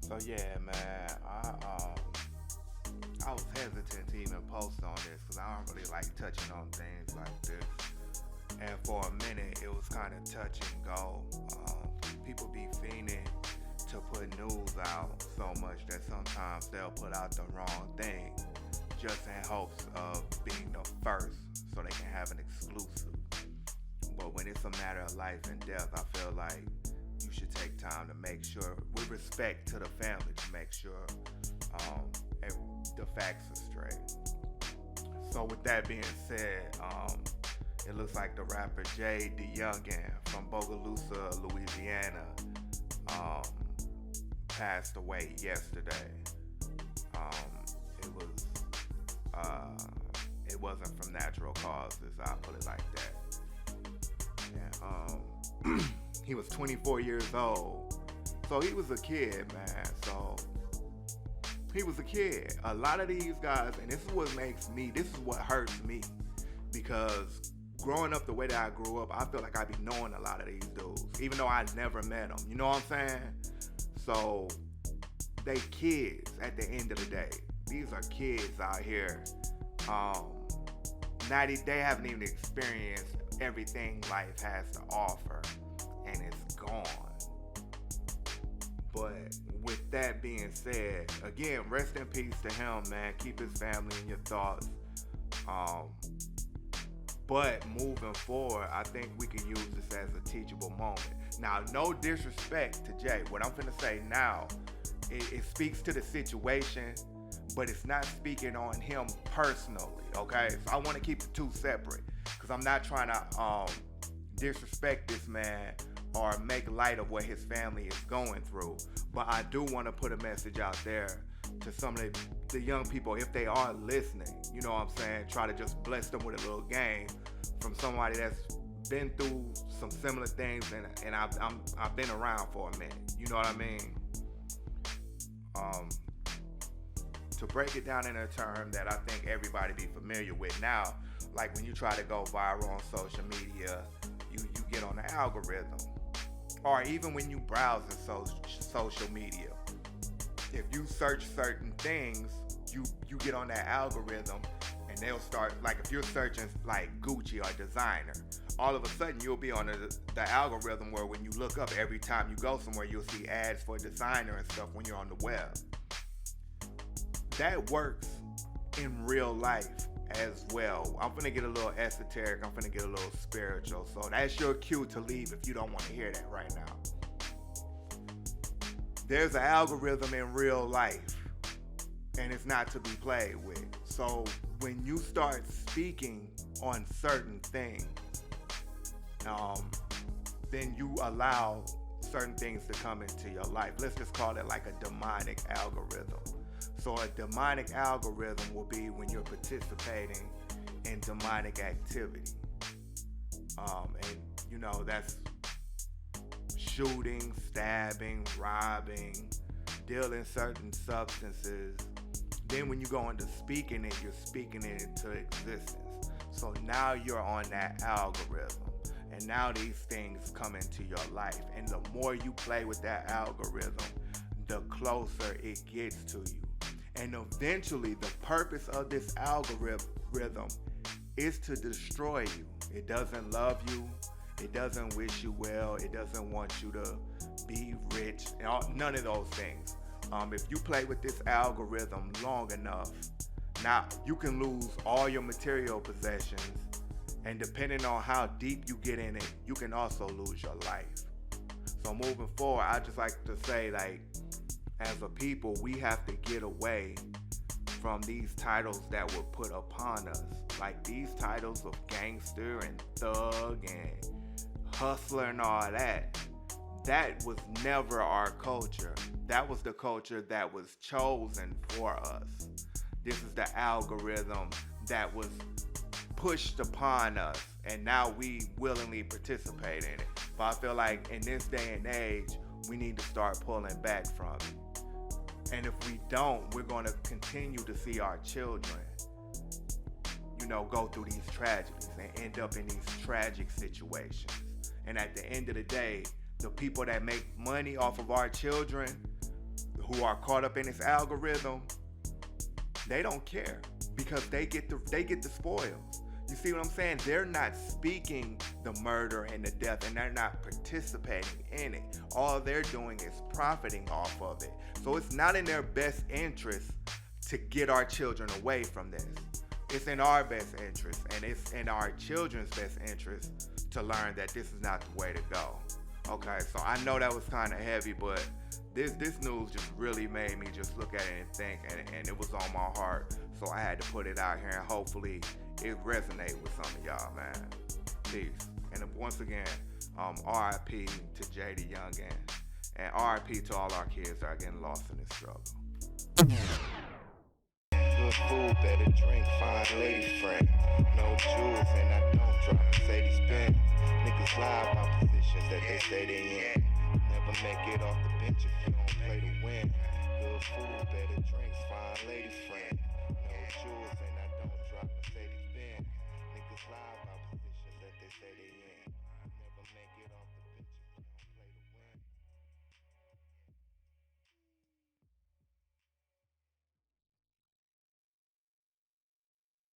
So yeah, man, I was hesitant to even post on this because I don't really like touching on things like this. And for a minute, it was kind of touch and go. People be fiending to put news out so much that sometimes they'll put out the wrong thing just in hopes of being the first so they can have an exclusive. But when it's a matter of life and death, I feel like you should take time to make sure, with respect to the family, to make sure the facts are straight. So with that being said, it looks like the rapper JayDaYoungan from Bogalusa, Louisiana, passed away yesterday. It was it wasn't from natural causes. I'll put it like that. And he was 24 years old, so he was a kid, man. So he was a kid. A lot of these guys, and this is what hurts me, because growing up the way that I grew up, I feel like I be knowing a lot of these dudes, even though I never met them. You know what I'm saying? So they kids at the end of the day. These are kids out here. They haven't even experienced everything life has to offer, and it's gone. But with that being said, again, rest in peace to him, man. Keep his family in your thoughts. But moving forward, I think we can use this as a teachable moment. Now, no disrespect to Jay. What I'm finna say now, it speaks to the situation, but it's not speaking on him personally, okay? So I want to keep the two separate, because I'm not trying to disrespect this man or make light of what his family is going through. But I do want to put a message out there to some of the young people, if they are listening, you know what I'm saying? Try to just bless them with a little game from somebody that's been through some similar things, and I've been around for a minute, you know what I mean? To break it down in a term that I think everybody be familiar with now, like when you try to go viral on social media, you get on the algorithm. Or even when you browse in social media, if you search certain things, you get on that algorithm, and they'll start, like if you're searching like Gucci or designer, all of a sudden you'll be on the algorithm where when you look up, every time you go somewhere, you'll see ads for designer and stuff when you're on the web. That works in real life as well. I'm gonna get a little esoteric, I'm gonna get a little spiritual, so that's your cue to leave if you don't want to hear that right now. There's an algorithm in real life, and it's not to be played with. So when you start speaking on certain things, then you allow certain things to come into your life. Let's just call it like a demonic algorithm. So a demonic algorithm will be when you're participating in demonic activity. And that's shooting, stabbing, robbing, dealing certain substances. Then when you go into speaking it, you're speaking it into existence. So now you're on that algorithm. And now these things come into your life. And the more you play with that algorithm, the closer it gets to you. And eventually, the purpose of this algorithm is to destroy you. It doesn't love you. It doesn't wish you well. It doesn't want you to be rich. None of those things. If you play with this algorithm long enough, now you can lose all your material possessions. And depending on how deep you get in it, you can also lose your life. So moving forward, I just like to say, like, as a people, we have to get away from these titles that were put upon us. Like these titles of gangster and thug and hustler and all that. That was never our culture. That was the culture that was chosen for us. This is the algorithm that was pushed upon us, and now we willingly participate in it. But I feel like in this day and age, we need to start pulling back from it. And if we don't, we're going to continue to see our children, go through these tragedies and end up in these tragic situations. And at the end of the day, the people that make money off of our children, who are caught up in this algorithm, they don't care because they get the spoils. You see what I'm saying? They're not speaking the murder and the death, and they're not participating in it. All they're doing is profiting off of it. So it's not in their best interest to get our children away from this. It's in our best interest, and it's in our children's best interest to learn that this is not the way to go. Okay, so I know that was kind of heavy, but this news just really made me just look at it and think, and it was on my heart. So I had to put it out here, and hopefully it resonates with some of y'all, man. Peace. And once again, R.I.P to JayDaYoungan, and R.I.P to all our kids that are getting lost in this struggle. Good food, better drink, fine lady friend. No jewels and I don't drive Mercedes Benz. Niggas lie about positions that they say they in. Never make it off the bench if you don't play to win. Good food, better drinks, fine lady friend.